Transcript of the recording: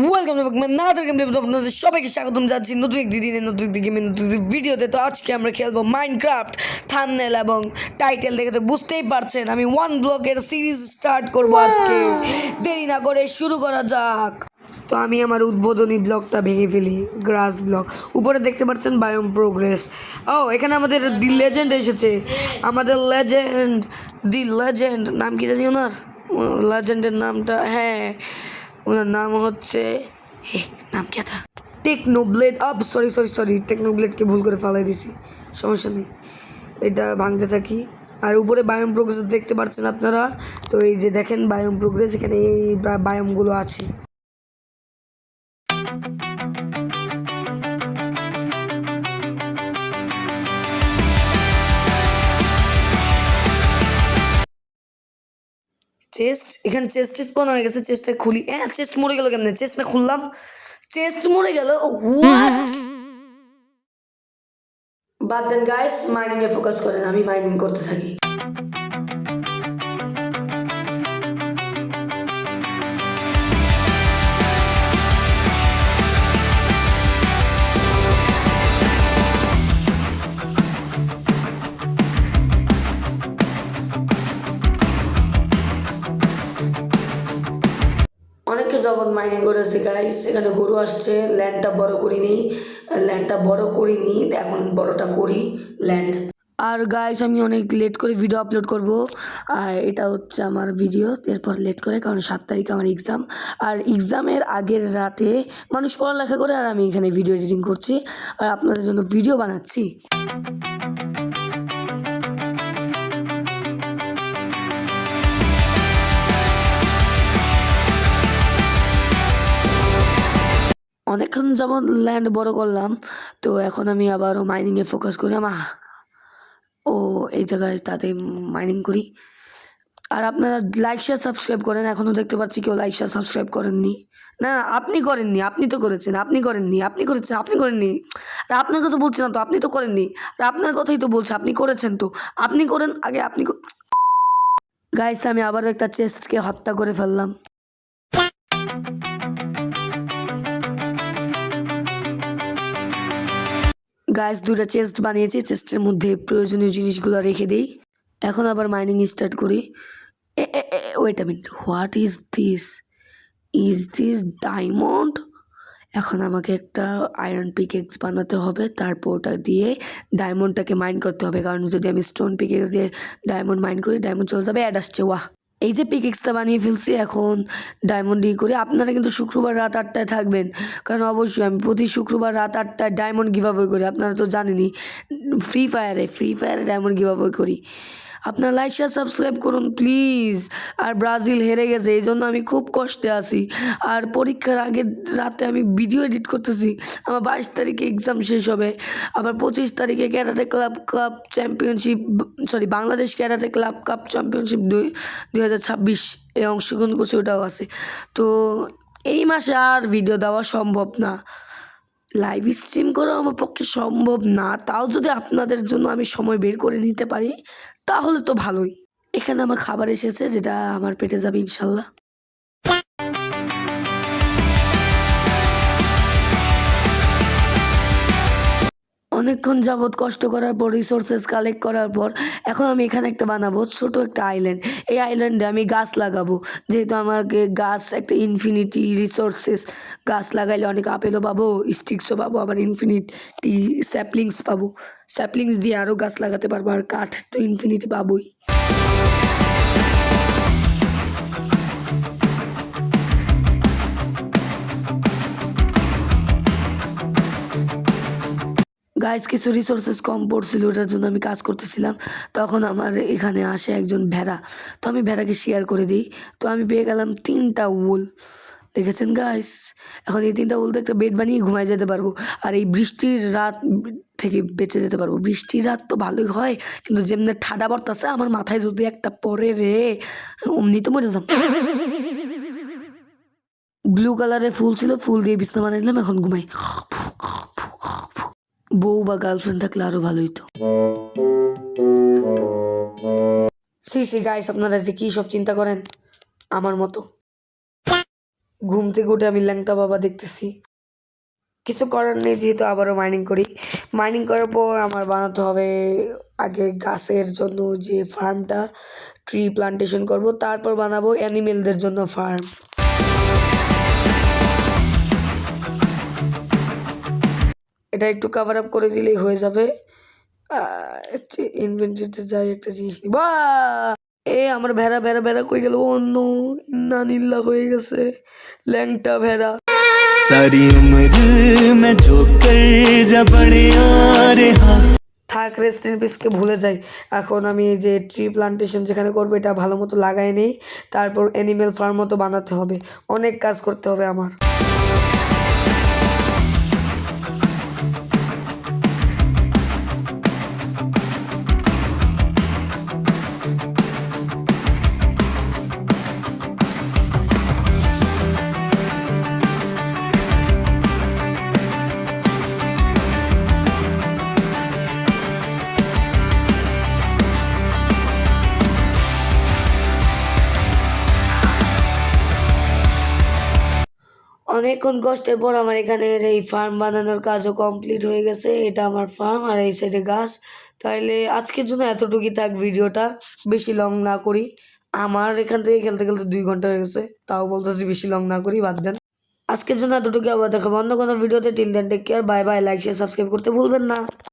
Welcome back another game play. আপনাদের সবাইকে স্বাগতম জানাচ্ছি নতুন একটি দিনে নতুন একটি গেমের নতুন একটি ভিডিওতে। তো আজকে আমরা খেলবো মাইনক্রাফট। থাম্বনেল এবং টাইটেল দেখে তো বুঝতেই পারছেন আমি ওয়ান ব্লকের সিরিজ স্টার্ট করব আজকে। দেরি না করে শুরু করা যাক। তো আমি আমার উদ্বোধনী ব্লকটা ভেঙে ফেলি, গ্রাস ব্লক। উপরে দেখতে পাচ্ছেন বায়োম প্রোগ্রেস। ও এখানে আমাদের দি লেজেন্ড এসেছে, আমাদের লেজেন্ড, দি লেজেন্ড। নাম কি জানি ওনার, লেজেন্ডের নামটা, হ্যাঁ ওনার নাম হচ্ছে, নাম কি থা, টেকনোব্লেড। সরি টেকনোব্লেডকে ভুল করে ফালাই দিছি, সমস্যা নেই, এটা ভাঙতে থাকি। আর উপরে বায়োম প্রোগ্রেস দেখতে পাচ্ছেন আপনারা। তো এই যে দেখেন বায়োম প্রোগ্রেস, এখানে এই বায়োমগুলো আছে। চেস্ট, এখানে চেস্ট স্পন হয়ে গেছে, চেস্টটা খুলি। হ্যাঁ চেস্ট মরে গেল কেমনে, চেস্টটা খুললাম, চেস্ট মরে গেল, হোয়াট। বাদ দেন গাইস, মাইনিং এ ফোকাস করেন, আমি মাইনিং করতে থাকি। অনেকে জবন মাইনিং করেছে গাইস, এখানে গরু আসছে। ল্যান্ডটা বড় করিনি, এখন বড়টা করি ল্যান্ড। আর গাইস আমি অনেক লেট করে ভিডিও আপলোড করব, আর এটা হচ্ছে আমার ভিডিও এরপর লেট করে, কারণ 7 তারিখে আমার এক্সাম। আর এক্সামের আগের রাতে মানুষ পড়ালেখা করে, আর আমি এখানে ভিডিও এডিটিং করছি আর আপনাদের জন্য ভিডিও বানাচ্ছি। অনেকক্ষণ যেমন ল্যান্ড বড় করলাম, তো এখন আমি আবারও মাইনিংয়ে ফোকাস করি। ও এই জায়গায় তাতে মাইনিং করি। আর আপনারা লাইক শেয়ার সাবস্ক্রাইব করেন, এখনও দেখতে পাচ্ছি কেউ লাইক শেয়ার সাবস্ক্রাইব করেননি। না আপনি করেননি, আপনি তো করেছেন, আপনি করেননি, আপনি করেছেন, আপনি করেননি। আর আপনার কথা বলছি না তো, আপনি তো করেননি। আর আপনার কথাই তো বলছে, আপনি করেছেন তো, আপনি করেন আগে, আপনি। গাইস আমি আবারও একটা চেস্টকে হত্যা করে ফেললাম। গাইস দুটো চেস্ট বানিয়েছি, চেস্টের মধ্যে প্রয়োজনীয় জিনিসগুলো রেখে দেই। এখন আবার মাইনিং স্টার্ট করি। Wait a minute, what is this? Is this diamond? এখন আমাকে একটা আয়রন পিকেক্স বানাতে হবে, তারপর ওটা দিয়ে ডায়মন্ডটাকে মাইন করতে হবে, কারণ যদি আমি স্টোন পিকেক্স দিয়ে ডায়মন্ড মাইন করি ডায়মন্ড চলে যাবে। অ্যাড আসছে, ওয়াহ। এই যে পিকেক্সটা বানিয়ে ফেলছি, এখন ডায়মন্ড ই করে। আপনারা কিন্তু শুক্রবার রাত 8টায় থাকবেন, কারণ অবশ্যই আমি প্রতি শুক্রবার রাত 8টায় ডায়মন্ড গিভঅ্যাওয়ে করি, আপনারা তো জানেনই। ফ্রি ফায়ারে ডায়মন্ড গিভঅ্যাওয়ে করি। আপনার লাইক শেয়ার সাবস্ক্রাইব করুন প্লিজ। আর ব্রাজিল হেরে গেছে, এই জন্য আমি খুব কষ্টে আছি। আর পরীক্ষার আগের রাতে আমি ভিডিও এডিট করতেছি। আমার 22 তারিখে এক্সাম শেষ হবে, আবার 25 তারিখে karate cup championship, Bangladesh karate cup championship 2026 এ অংশগ্রহণ করছে, ওটাও আছে। তো এই মাসে আর ভিডিও দেওয়া সম্ভব না, লাইভ স্ট্রিম করা আমার পক্ষে সম্ভব না। তাও যদি আপনাদের জন্য আমি সময় বের করে নিতে পারি তাহলে তো ভালোই। এখানে আমার খাবার এসেছে, যেটা আমার পেটে যাবে ইনশাল্লাহ। অনেকক্ষণ যাবৎ কষ্ট করার পর, রিসোর্সেস কালেক্ট করার পর, এখন আমি এখানে একটা বানাবো ছোট একটা আইল্যান্ড। এই আইল্যান্ডে আমি গাছ লাগাবো, যেহেতু আমাকে গাছ একটা ইনফিনিটি রিসোর্সেস। গাছ লাগাইলে অনেক আপেলও পাবো, স্টিক্সও পাবো, আবার ইনফিনিটি স্যাপলিংস পাবো। স্যাপলিংস দিয়ে আরও গাছ লাগাতে পারবো, আর কাঠ তো ইনফিনিটি পাবোই। গাইস কিছু রিসোর্সেস কম পড়ছিল, ওটার জন্য আমি কাজ করতেছিলাম। তখন আমার এখানে আসে একজন ভেড়া, তো আমি ভেড়াকে শেয়ার করে দিই। তো আমি পেয়ে গেলাম 3টা উল, দেখেছেন গাইস। এখন এই 3টা উল দিয়ে একটা বেড বানিয়ে ঘুমায় যেতে পারবো, আর এই বৃষ্টির রাত থেকে বেঁচে যেতে পারবো। বৃষ্টির রাত তো ভালোই হয়, কিন্তু যেমনি ঠাডা পড়তেছে আমার মাথায় যদি একটা পরে রে, অমনি তো মরে যাম। ব্লু কালারের ফুল ছিল, ফুল দিয়ে বিছনা বানাই দিলাম, এখন ঘুমাই। বউ বা গার্লফ্রেন্ড থাকলে আরো ভালো হইতো। সি গাইস, আপনারা যে কি সব চিন্তা করেন আমার মতো। ঘুম থেকে উঠে আমি ল্যাংটা বাবা দেখতেছি। কিছু করার নেই, যেহেতু আবারও মাইনিং করি। মাইনিং করার পর আমার বানাতে হবে আগে গাছের জন্য যে ফার্মটা, ট্রি প্লান্টেশন করব, তারপর বানাবো অ্যানিমেলদের জন্য ফার্ম। এটা একটু কভার আপ করে দিলেই হয়ে যাবে। ইনভেন্টরিতে যাই, একটা জিনিস নিব। আমার ভেড়া ভেড়া ভেড়া কই গেল? অন্য ইন্না নিল্লা হয়ে গেছে ল্যাংটা ভেড়া। সারি উমর মে জো কর যা বড়ে আরে থাক, রেস্ট ইন পিসকে ভুলে যাই। এখন আমি এই যে ট্রি প্লান্টেশন যেখানে করবো এটা ভালো মতো লাগাই নেই, তারপর অ্যানিমেল ফার্ম মতো বানাতে হবে। অনেক কাজ করতে হবে আমার। অনেকক্ষণ কষ্টের পর আমার এখানের এই ফার্ম বানানোর কাজও কমপ্লিট হয়ে গেছে। এটা আমার ফার্ম আর এই সাইডে গাছ। তাইলে আজকের জন্য এতটুকুই থাক, ভিডিওটা বেশি লং না করি। আমার এখান থেকে খেলতে খেলতে 2 ঘন্টা হয়ে গেছে, তাও বলতেছি বেশি লং না করি, বাদ দেন। আজকের জন্য এতটুকু, আবার দেখাবো অন্য কোনো ভিডিওতে। Till then take care, bye bye. Like share subscribe করতে ভুলবেন না।